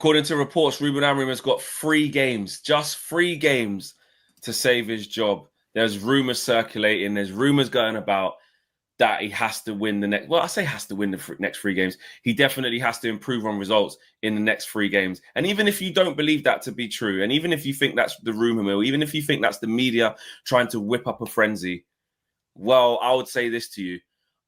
According to reports, Ruben Amorim has got 3 games, just 3 games to save his job. There's rumours circulating. There's rumours going about that he has to win the next. Well, I say has to win the next 3 games. He definitely has to improve on results in the next 3 games. And even if you don't believe that to be true, and even if you think that's the rumour mill, even if you think that's the media trying to whip up a frenzy, well, I would say this to you.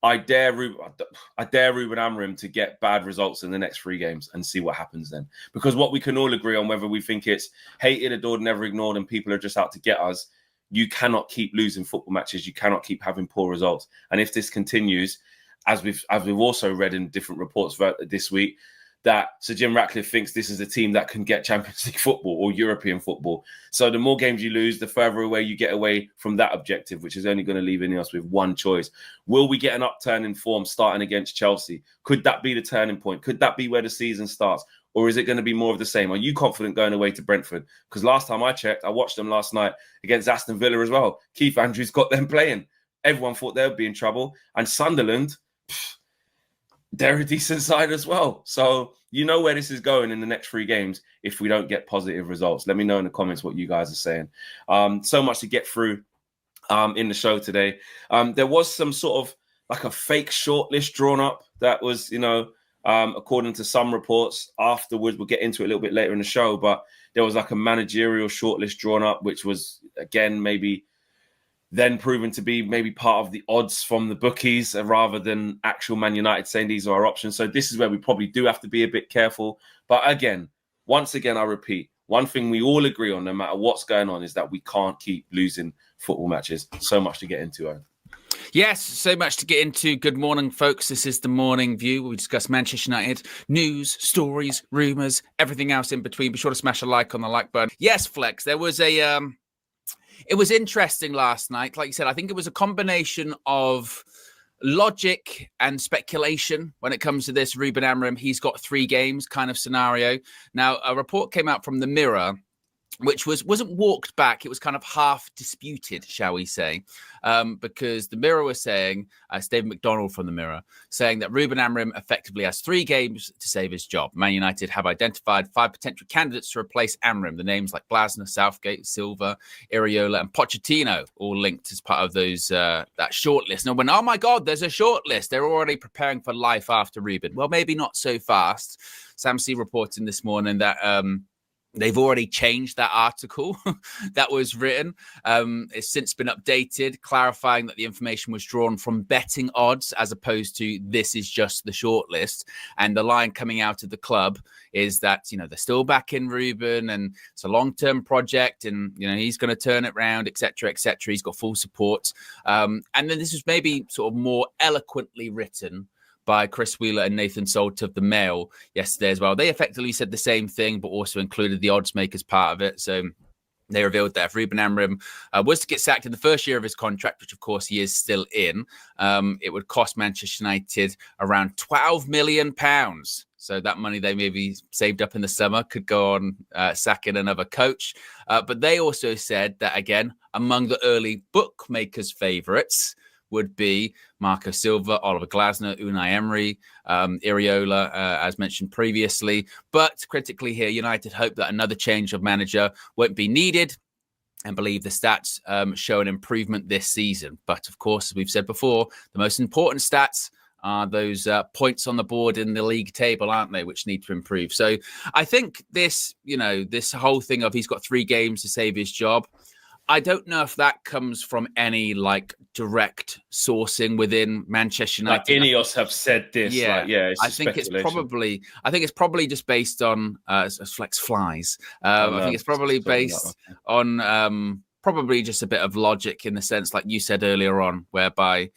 I dare Ruben Amorim to get bad results in the next 3 games and see what happens then. Because what we can all agree on, whether we think it's hated, adored, never ignored, and people are just out to get us, you cannot keep losing football matches. You cannot keep having poor results. And if this continues, as we've also read in different reports this week, that Sir Jim Ratcliffe thinks this is a team that can get Champions League football or European football. So the more games you lose, the further away you get away from that objective, which is only going to leave us with one choice. Will we get an upturn in form starting against Chelsea? Could that be the turning point? Could that be where the season starts? Or is it going to be more of the same? Are you confident going away to Brentford? Because last time I checked, I watched them last night against Aston Villa as well. Keith Andrews got them playing. Everyone thought they would be in trouble. And Sunderland, they're a decent side as well. So you know where this is going in the next 3 games if we don't get positive results. Let me know in the comments what you guys are saying. So much to get through in the show today. There was some sort of like a fake shortlist drawn up that was, according to some reports afterwards. We'll get into it a little bit later in the show, but there was like a managerial shortlist drawn up, which was, again, maybe then proven to be maybe part of the odds from the bookies rather than actual Man United saying these are our options. So this is where we probably do have to be a bit careful. But again, once again, I repeat, one thing we all agree on, no matter what's going on, is that we can't keep losing football matches. So much to get into, Owen. Yes, so much to get into. Good morning, folks. This is the Morning View. We discuss Manchester United news, stories, rumours, everything else in between. Be sure to smash a like on the like button. Yes, Flex, there was it was interesting last night. Like you said, I think it was a combination of logic and speculation when it comes to this Ruben Amorim. He's got 3 games kind of scenario. Now, a report came out from the Mirror, which wasn't walked back. It was kind of half disputed, shall we say, because the Mirror was saying, David McDonald from the Mirror, saying that Ruben Amorim effectively has 3 games to save his job. Man United have identified 5 potential candidates to replace Amorim. The names like Glasner, Southgate, Silva, Iriola, and Pochettino all linked as part of those that shortlist. And I went, oh my God, there's a shortlist. They're already preparing for life after Ruben. Well, maybe not so fast. Sam C reporting this morning that they've already changed that article that was written. It's since been updated, clarifying that the information was drawn from betting odds as opposed to this is just the shortlist. And the line coming out of the club is that, they're still backing Ruben and it's a long-term project and, he's going to turn it around, et cetera, et cetera. He's got full support. And then this was maybe sort of more eloquently written by Chris Wheeler and Nathan Salt of the Mail yesterday as well. They effectively said the same thing, but also included the odds makers part of it. So they revealed that if Ruben Amorim was to get sacked in the first year of his contract, which of course he is still in, it would cost Manchester United around £12 million. So that money they maybe saved up in the summer could go on sacking another coach. But they also said that, again, among the early bookmakers' favourites would be Marco Silva, Oliver Glasner, Unai Emery, Iriola, as mentioned previously. But critically here, United hope that another change of manager won't be needed and believe the stats show an improvement this season. But of course, as we've said before, the most important stats are those points on the board in the league table, aren't they, which need to improve. So I think this whole thing of he's got 3 games to save his job, I don't know if that comes from any direct sourcing within Manchester United. Like Ineos have said this. Yeah, it's I think it's probably just based on Flex Flies. I think it's probably based on probably just a bit of logic in the sense, like you said earlier on, whereby,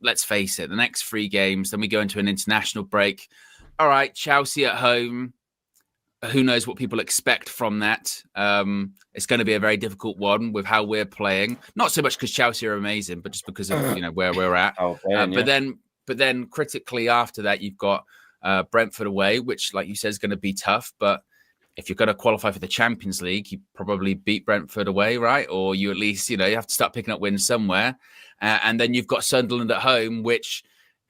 let's face it, the next 3 games, then we go into an international break. All right, Chelsea at home. Who knows what people expect from that? It's going to be a very difficult one with how we're playing. Not so much because Chelsea are amazing, but just because of where we're at. But then critically after that, you've got Brentford away, which, like you said, is going to be tough. But if you're going to qualify for the Champions League, you probably beat Brentford away, right? Or you at least, you have to start picking up wins somewhere. And then you've got Sunderland at home, which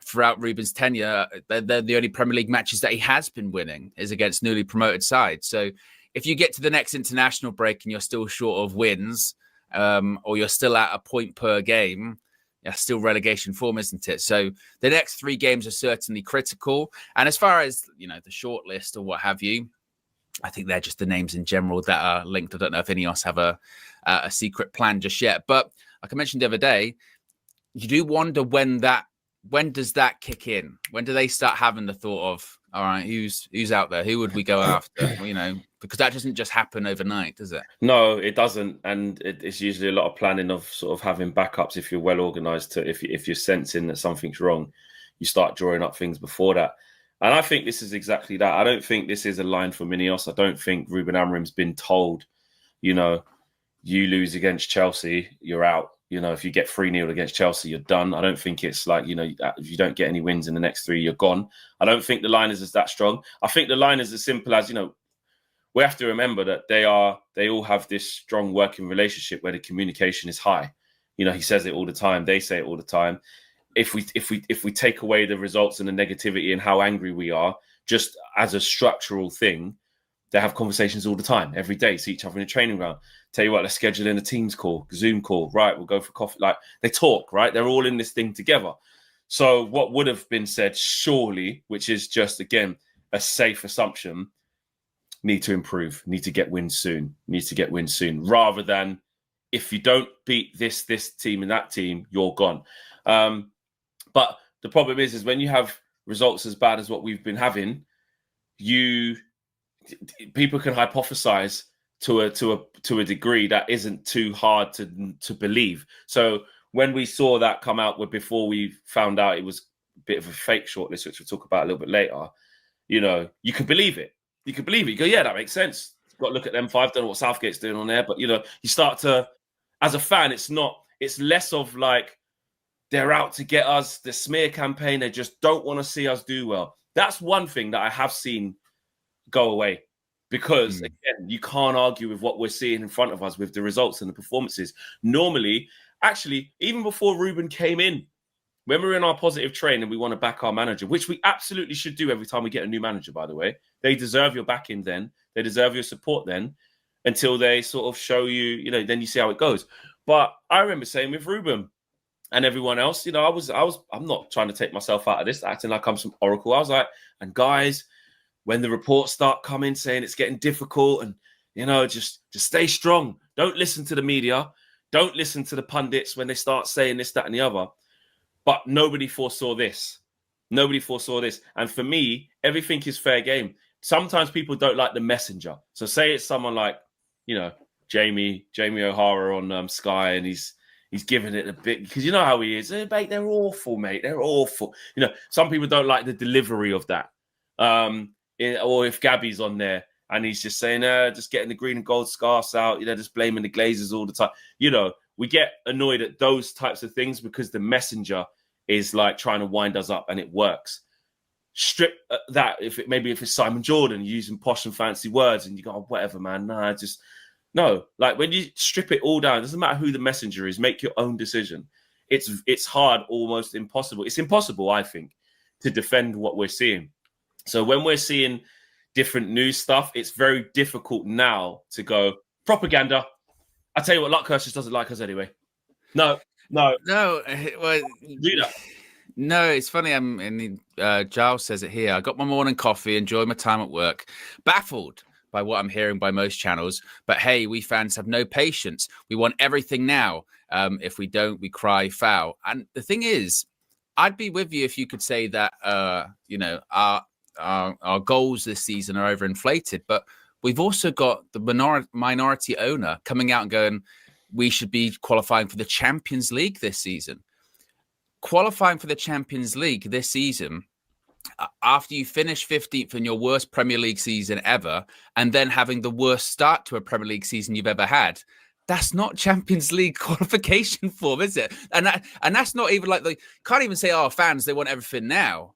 throughout Ruben's tenure, they're the only Premier League matches that he has been winning is against newly promoted sides. So if you get to the next international break and you're still short of wins, or you're still at a point per game, that's still relegation form, isn't it? So the next 3 games are certainly critical. And as far as, the short list or what have you, I think they're just the names in general that are linked. I don't know if any of us have a secret plan just yet. But like I mentioned the other day, you do wonder when does that kick in? When do they start having the thought of, all right, who's out there? Who would we go after? Because that doesn't just happen overnight, does it? No, it doesn't. And it's usually a lot of planning of sort of having backups if you're well organized. If you're sensing that something's wrong, you start drawing up things before that. And I think this is exactly that. I don't think this is a line for Minios. I don't think Ruben Amorim's been told, you lose against Chelsea, you're out. If you get 3-0 against Chelsea, you're done. I don't think it's like, if you don't get any wins in the next 3, you're gone. I don't think the line is that strong. I think the line is as simple as, we have to remember that they all have this strong working relationship where the communication is high. He says it all the time. They say it all the time. If we take away the results and the negativity and how angry we are, just as a structural thing, they have conversations all the time, every day, see each other in the training ground. Tell you what, let's schedule in a Teams call, Zoom call. Right, we'll go for coffee. Like, they talk, right? They're all in this thing together. So what would have been said, surely, which is just, again, a safe assumption, need to improve, need to get wins soon, rather than if you don't beat this team and that team, you're gone. But the problem is when you have results as bad as what we've been having, people can hypothesize to a degree that isn't too hard to believe. So when we saw that come out, before we found out it was a bit of a fake shortlist, which we'll talk about a little bit later, you can believe it. You can believe it. You go, yeah, that makes sense. You've got to look at them 5, don't know what Southgate's doing on there, but you start to, as a fan, it's less of like they're out to get us, the smear campaign, they just don't want to see us do well. That's one thing that I have seen go away. Because, again, you can't argue with what we're seeing in front of us with the results and the performances. Normally, actually, even before Ruben came in, when we're in our positive train and we want to back our manager, which we absolutely should do every time we get a new manager, by the way. They deserve your backing then. They deserve your support then until they sort of show you, then you see how it goes. But I remember saying with Ruben and everyone else, I'm not trying to take myself out of this, acting like I'm some oracle. I was like, and guys, when the reports start coming saying it's getting difficult and, just stay strong. Don't listen to the media. Don't listen to the pundits when they start saying this, that, and the other. But nobody foresaw this. And for me, everything is fair game. Sometimes people don't like the messenger. So say it's someone like, Jamie O'Hara on Sky, and he's giving it a bit, because you know how he is. Mate, they're awful, mate. They're awful. Some people don't like the delivery of that. Or if Gabby's on there and he's just saying, just getting the green and gold scarves out, just blaming the Glazers all the time. We get annoyed at those types of things because the messenger is like trying to wind us up and it works. Strip that, if it's Simon Jordan using posh and fancy words and you go, oh, whatever, man. No. Like when you strip it all down, it doesn't matter who the messenger is, make your own decision. It's hard, almost impossible. It's impossible, I think, to defend what we're seeing. So when we're seeing different news stuff, it's very difficult now to go, propaganda. I tell you what, Luckhurst just doesn't like us anyway. No. Well, do that. No, it's funny. Giles says it here. I got my morning coffee, enjoy my time at work. Baffled by what I'm hearing by most channels. But hey, we fans have no patience. We want everything now. If we don't, we cry foul. And the thing is, I'd be with you if you could say that, our goals this season are overinflated, but we've also got the minority owner coming out and going, we should be qualifying for the Champions League this season. Qualifying for the Champions League this season, after you finish 15th in your worst Premier League season ever, and then having the worst start to a Premier League season you've ever had, that's not Champions League qualification form, is it? And that's not even like, can't even say, fans, they want everything now.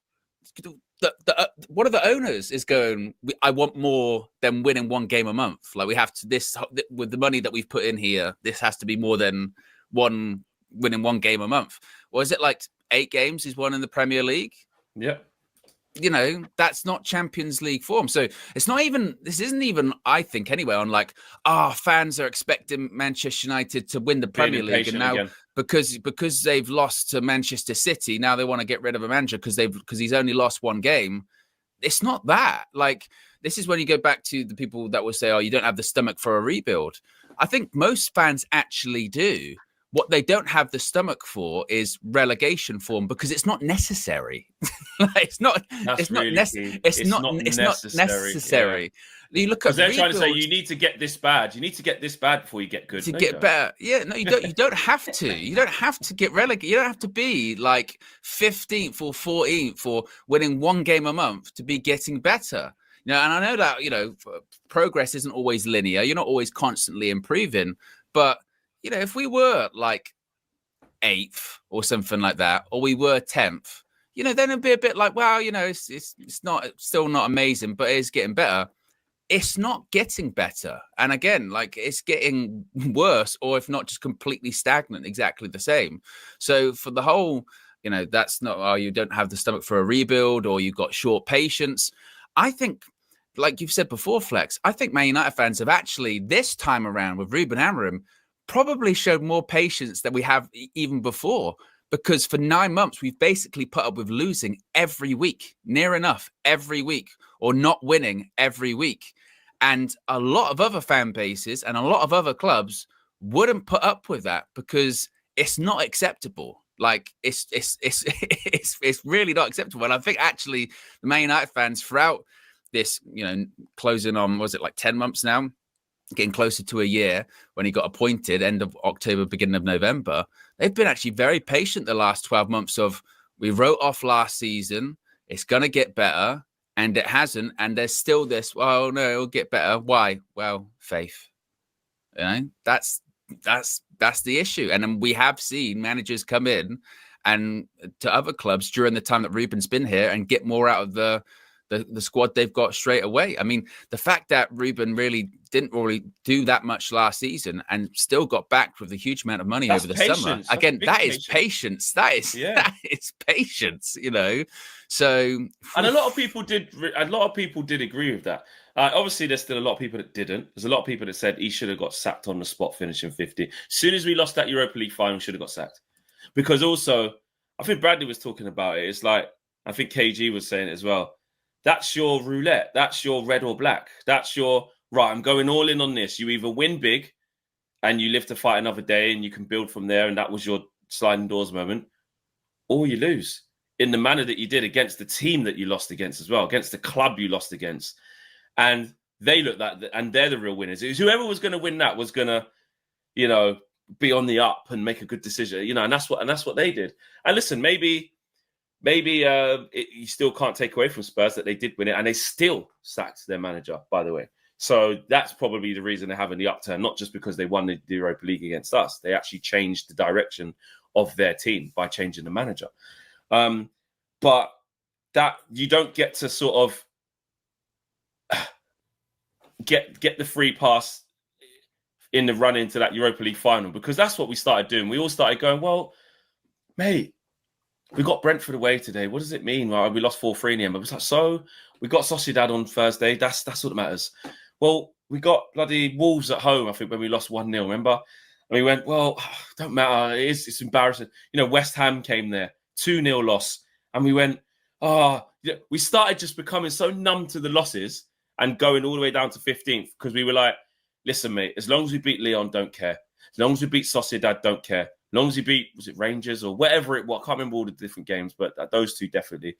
One of the owners is going, I want more than winning one game a month. Like we have to, this with the money that we've put in here, this has to be more than winning one game a month. Or is it like 8 games he's won in the Premier League. Yeah. You know, that's not Champions League form. So this isn't even, I think anyway, on like, fans are expecting Manchester United to win the Premier League. And now again. because they've lost to Manchester City, now they want to get rid of a manager because he's only lost 1 game. It's not that. Like, this is when you go back to the people that will say, you don't have the stomach for a rebuild. I think most fans actually do. What they don't have the stomach for is relegation form because it's not necessary. It's not necessary. Yeah. You look at they're trying to say you need to get this bad. You need to get this bad before you get good. To get better. Yeah, no, you don't. You don't have to. You don't have to get relegated. You don't have to be like 15th or 14th or winning 1 game a month to be getting better. You know, and I know that progress isn't always linear. You're not always constantly improving, but if we were like 8th or something like that, or we were 10th, then it'd be a bit like, well, it's still not amazing, but it's getting better. It's not getting better. And again, like, it's getting worse, or if not just completely stagnant, exactly the same. So for the whole, that's not, you don't have the stomach for a rebuild, or you've got short patience. I think, like you've said before, Flex, I think Man United fans have actually, this time around with Ruben Amorim, probably showed more patience than we have even before, because for 9 months, we've basically put up with losing every week, near enough every week, or not winning every week. And a lot of other fan bases and a lot of other clubs wouldn't put up with that because it's not acceptable. Like, it's really not acceptable. And I think actually the Man United fans throughout this, closing on, was it like 10 months now? Getting closer to a year when he got appointed, end of October, beginning of November, they've been actually very patient the last 12 months of, we wrote off last season, it's going to get better, and it hasn't, and there's still this, no, it'll get better. Why? Well, faith. That's the issue. And then we have seen managers come in and to other clubs during the time that Ruben's been here and get more out of the squad they've got straight away. I mean, the fact that Ruben didn't really do that much last season and still got backed with a huge amount of money over the summer. Again, that is patience. That is patience, So, and a lot of people did agree with that. Obviously, there's still a lot of people that didn't. There's a lot of people that said he should have got sacked on the spot, finishing 50. As soon as we lost that Europa League final, should have got sacked. Because also, I think Bradley was talking about it. It's like, I think KG was saying it as well. That's your roulette. That's your red or black. That's your, right, I'm going all in on this. You either win big and you live to fight another day and you can build from there, and that was your sliding doors moment, or you lose in the manner that you did against the team that you lost against as well, against the club you lost against. And they look that, and they're the real winners. It was whoever was going to win that was going to, be on the up and make a good decision, and that's what they did. And listen, maybe you still can't take away from Spurs that they did win it, and they still sacked their manager, by the way. So that's probably the reason they're having the upturn, not just because they won the Europa League against us. They actually changed the direction of their team by changing the manager. But that you don't get to sort of get the free pass in the run into that Europa League final, because that's what we started doing. We all started going, well, mate, we got Brentford away today. What does it mean? Well, we lost 4-3 in the end. But it was like, so we got Sociedad on Thursday. That's all that matters. Well, we got bloody Wolves at home, I think, when we lost 1-0, remember? And we went, well, don't matter. It's embarrassing. West Ham came there, 2-0 loss. And we went, we started just becoming so numb to the losses and going all the way down to 15th, because we were like, listen, mate, as long as we beat Lyon, don't care. As long as we beat Sociedad, don't care. As long as we beat, was it Rangers or whatever it was? I can't remember all the different games, but those two definitely. As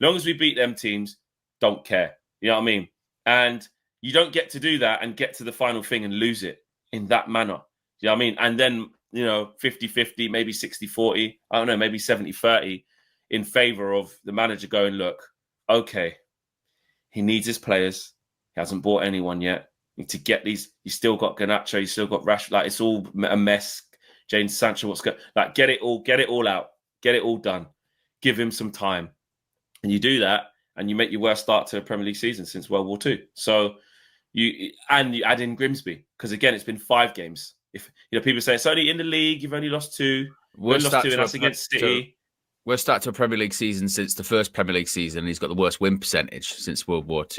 long as we beat them teams, don't care. You know what I mean? And you don't get to do that and get to the final thing and lose it in that manner. You know what I mean? And then, 50-50, maybe 60-40, I don't know, maybe 70-30 in favour of the manager going, look, okay, he needs his players. He hasn't bought anyone yet. To get these, you still got Garnacho, you still got Rashford. Like, it's all a mess. James Sancho, what's going? Like, get it all out, get it all done. Give him some time, and you do that, and you make your worst start to a Premier League season since World War II. So you add in Grimsby, because again, it's been 5 games. If people say it's only in the league, you've only lost 2. We've lost 2, and that's against City. Worst start to a Premier League season since the first Premier League season. He's got the worst win percentage since World War II.